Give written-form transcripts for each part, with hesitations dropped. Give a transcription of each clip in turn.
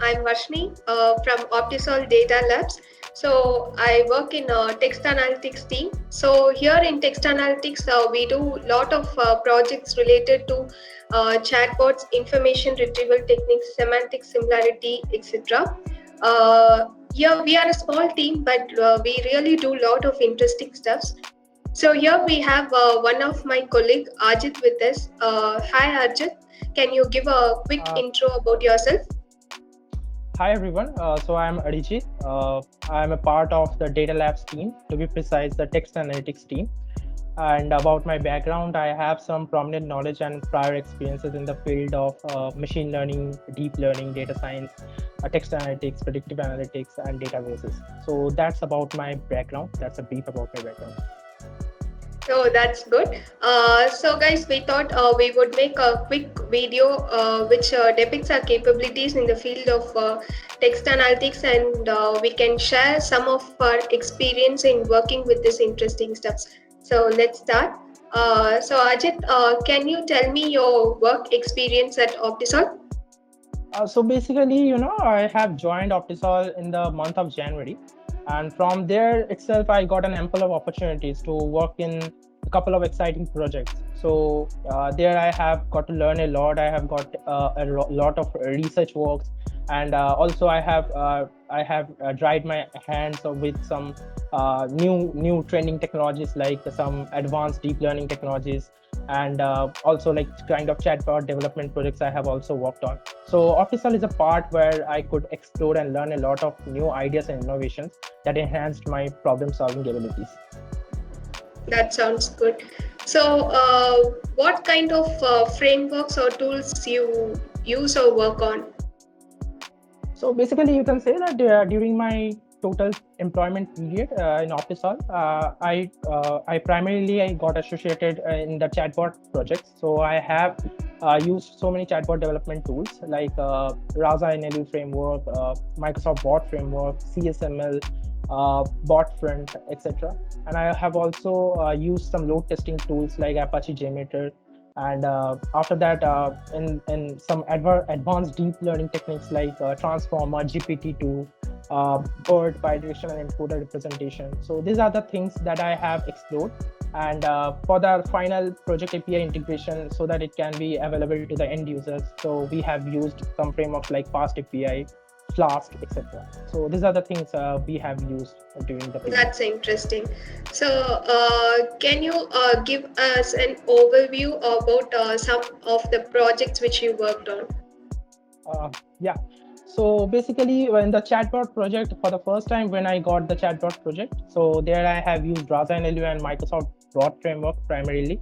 I'm Varshni from Optisol Data Labs. So I work in text analytics team. So here in text analytics, we do a lot of projects related to chatbots, information retrieval techniques, semantic similarity, etc. Here we are a small team, but we really do a lot of interesting stuffs. So here we have one of my colleague Ajit with us. Hi Ajit, can you give a quick Uh, intro about yourself? Hi everyone. So I'm Arijit. I'm a part of the Data Labs team, to be precise, the text analytics team. And about my background, I have some prominent knowledge and prior experiences in the field of machine learning, deep learning, data science, text analytics, predictive analytics, and databases. So that's about my background. That's a brief about my background. So that's good. So guys, we thought we would make a quick video which depicts our capabilities in the field of text analytics, and we can share some of our experience in working with this interesting stuff. So let's start. So Ajit, can you tell me your work experience at Optisol? So basically, I have joined Optisol in the month of January, and from there itself, I got an ample of opportunities to work in a couple of exciting projects. So there, I have got to learn a lot. I have got lot of research works, and also I have tried my hands with some new trending technologies like some advanced deep learning technologies, and also like kind of chatbot development projects I have also worked on. So Official is a part where I could explore and learn a lot of new ideas and innovations that enhanced my problem solving abilities. That sounds good. So, what kind of frameworks or tools you use or work on? So basically, you can say that during my total employment period in Official, I primarily I got associated in the chatbot projects. So I have used so many chatbot development tools like Rasa NLU framework, Microsoft Bot framework, CSML, Botfront, etc. And I have also used some load testing tools like Apache JMeter. And after that, in some advanced deep learning techniques like Transformer, GPT-2, BERT, bidirectional encoder representation. So these are the things that I have explored. And for the final project API integration, so that it can be available to the end users, so we have used some frameworks like Fast API, Flask, etc. So these are the things we have used during the period. That's interesting. So, can you give us an overview about some of the projects which you worked on? Yeah. So basically, in the chatbot project, for the first time when I got the chatbot project, so there I have used Rasa NLU and Microsoft Bot framework primarily.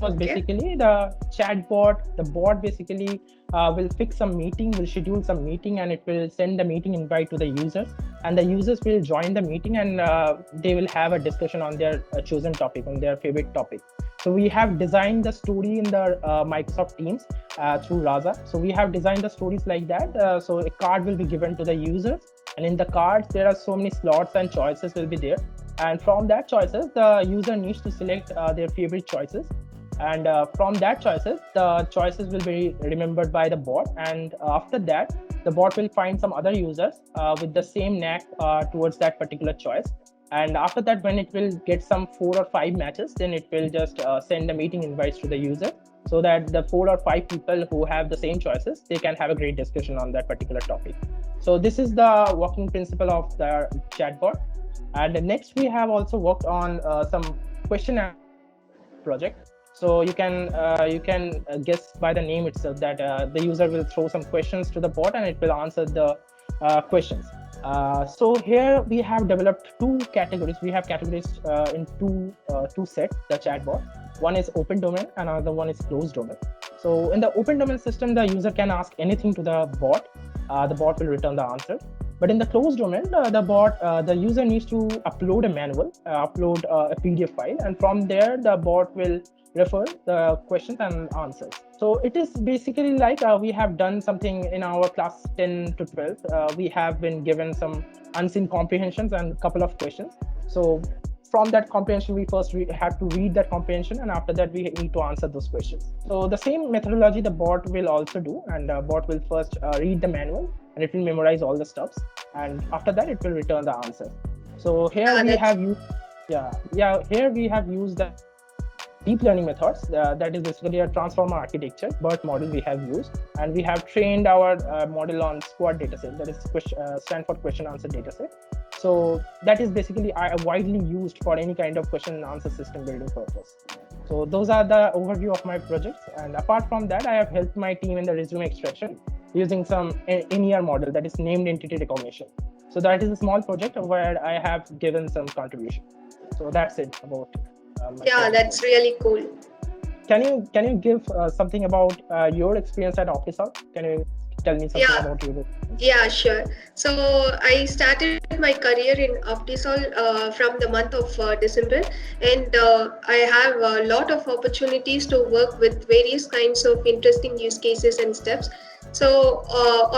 Was Okay. basically the chatbot. The bot basically will fix some meeting, will schedule some meeting, and it will send the meeting invite to the users. And the users will join the meeting, and they will have a discussion on their chosen topic, on their favorite topic. So we have designed the story in the Microsoft Teams through Rasa. So we have designed the stories like that. So a card will be given to the users, and in the cards there are so many slots and choices will be there. And from that choices, the user needs to select their favorite choices, and from that choices, the choices will be remembered by the bot, and after that the bot will find some other users with the same knack towards that particular choice. And after that, when it will get some 4 or 5 matches, then it will just send the meeting invites to the user, so that the 4 or 5 people who have the same choices, they can have a great discussion on that particular topic. So this is the working principle of the chatbot. And next, we have also worked on some question project. So you can guess by the name itself that the user will throw some questions to the bot, and it will answer the questions. So here we have developed 2 categories. We have categories in two sets, the chatbot. One is open domain, and another one is closed domain. So in the open domain system, the user can ask anything to the bot. The bot will return the answer. But in the closed domain, the user needs to upload a manual, upload a PDF file, and from there the bot will refer the questions and answers. So it is basically like we have done something in our class 10 to 12. We have been given some unseen comprehensions and a couple of questions. So from that comprehension, we first have to read that comprehension, and after that we need to answer those questions. So the same methodology the bot will also do, and bot will first read the manual, and it will memorize all the steps, and after that it will return the answer. So here we have used, here we have used the deep learning methods. That is basically a transformer architecture BERT model we have used, and we have trained our model on SQuAD dataset, that is Stanford question answer dataset. So that is basically widely used for any kind of question and answer system building purpose. So those are the overview of my projects. And apart from that, I have helped my team in the resume extraction using some NER model, that is named entity recognition. So that is a small project where I have given some contribution. So that's it about. That's really cool. Can you give something about your experience at Optisol? Can you tell me something about you? Yeah, sure. So I started my career in Optisol from the month of December, and I have a lot of opportunities to work with various kinds of interesting use cases and steps. So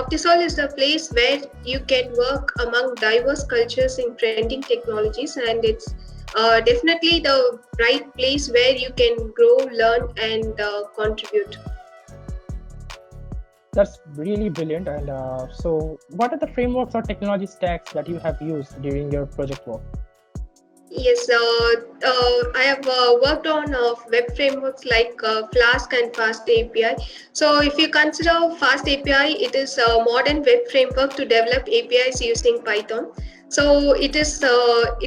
Optisol is a place where you can work among diverse cultures in trending technologies, and it's definitely the right place where you can grow, learn, and contribute. That's really brilliant. And so what are the frameworks or technology stacks that you have used during your project work? Yes, I have worked on web frameworks like Flask and Fast API. So if you consider Fast API, it is a modern web framework to develop APIs using Python. So it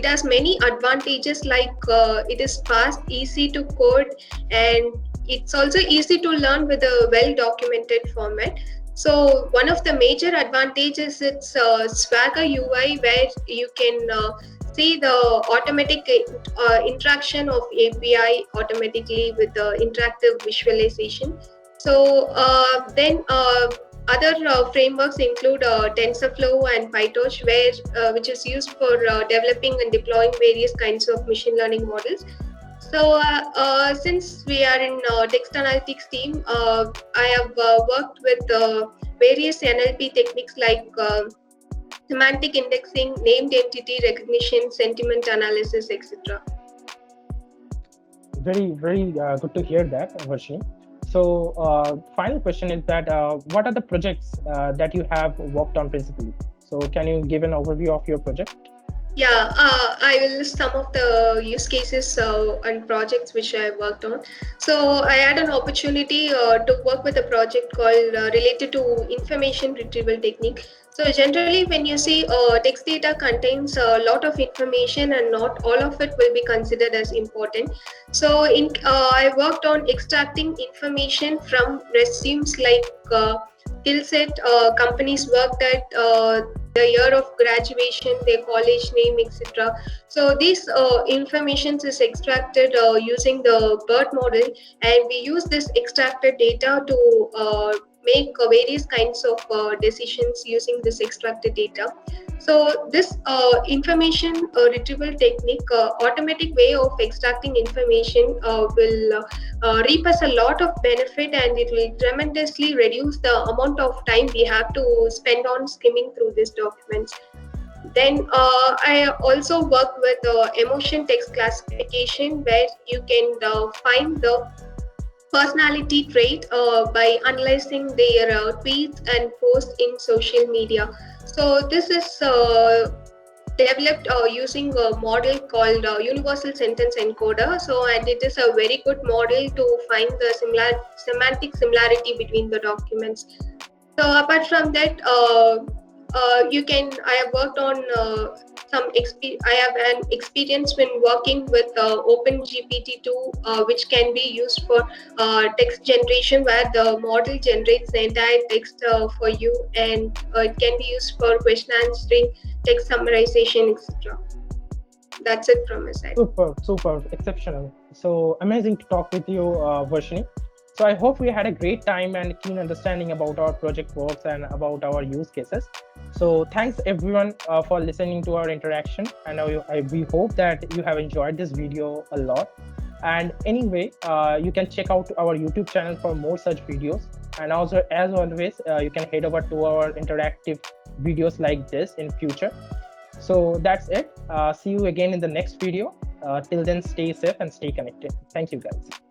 has many advantages, like it is fast, easy to code, and it's also easy to learn with a well-documented format. So one of the major advantages is Swagger UI, where you can see the automatic interaction of API automatically with the interactive visualization. So then other frameworks include TensorFlow and PyTorch, which is used for developing and deploying various kinds of machine learning models. So since we are in text analytics team, I have worked with various NLP techniques like semantic indexing, named entity recognition, sentiment analysis, etc. Very good to hear that, Varshini. So final question is that what are the projects that you have worked on principally? So can you give an overview of your project? Yeah, I will list some of the use cases and projects which I worked on. So I had an opportunity to work with a project called related to information retrieval technique. So generally, when you see text data contains a lot of information and not all of it will be considered as important. So I worked on extracting information from resumes like skill set, companies worked at, the year of graduation, their college name, etc. So this information is extracted using the BERT model, and we use this extracted data to make various kinds of decisions using this extracted data. So this information retrieval technique, automatic way of extracting information will reap us a lot of benefit, and it will tremendously reduce the amount of time we have to spend on skimming through these documents. Then I also work with emotion text classification, where you can find the personality trait by analyzing their tweets and posts in social media. So this is developed using a model called Universal Sentence Encoder. So, and it is a very good model to find the semantic similarity between the documents. So apart from that, I have worked on I have an experience when working with OpenGPT-2, which can be used for text generation, where the model generates the entire text for you, and it can be used for question answering, text summarization, etc. That's it from my side. Super, exceptional. So amazing to talk with you, Varshini. So I hope we had a great time and keen understanding about our project works and about our use cases. So thanks everyone for listening to our interaction, and we hope that you have enjoyed this video a lot. And anyway, you can check out our YouTube channel for more such videos. And also, as always, you can head over to our interactive videos like this in future. So that's it. See you again in the next video. Till then, stay safe and stay connected. Thank you, guys.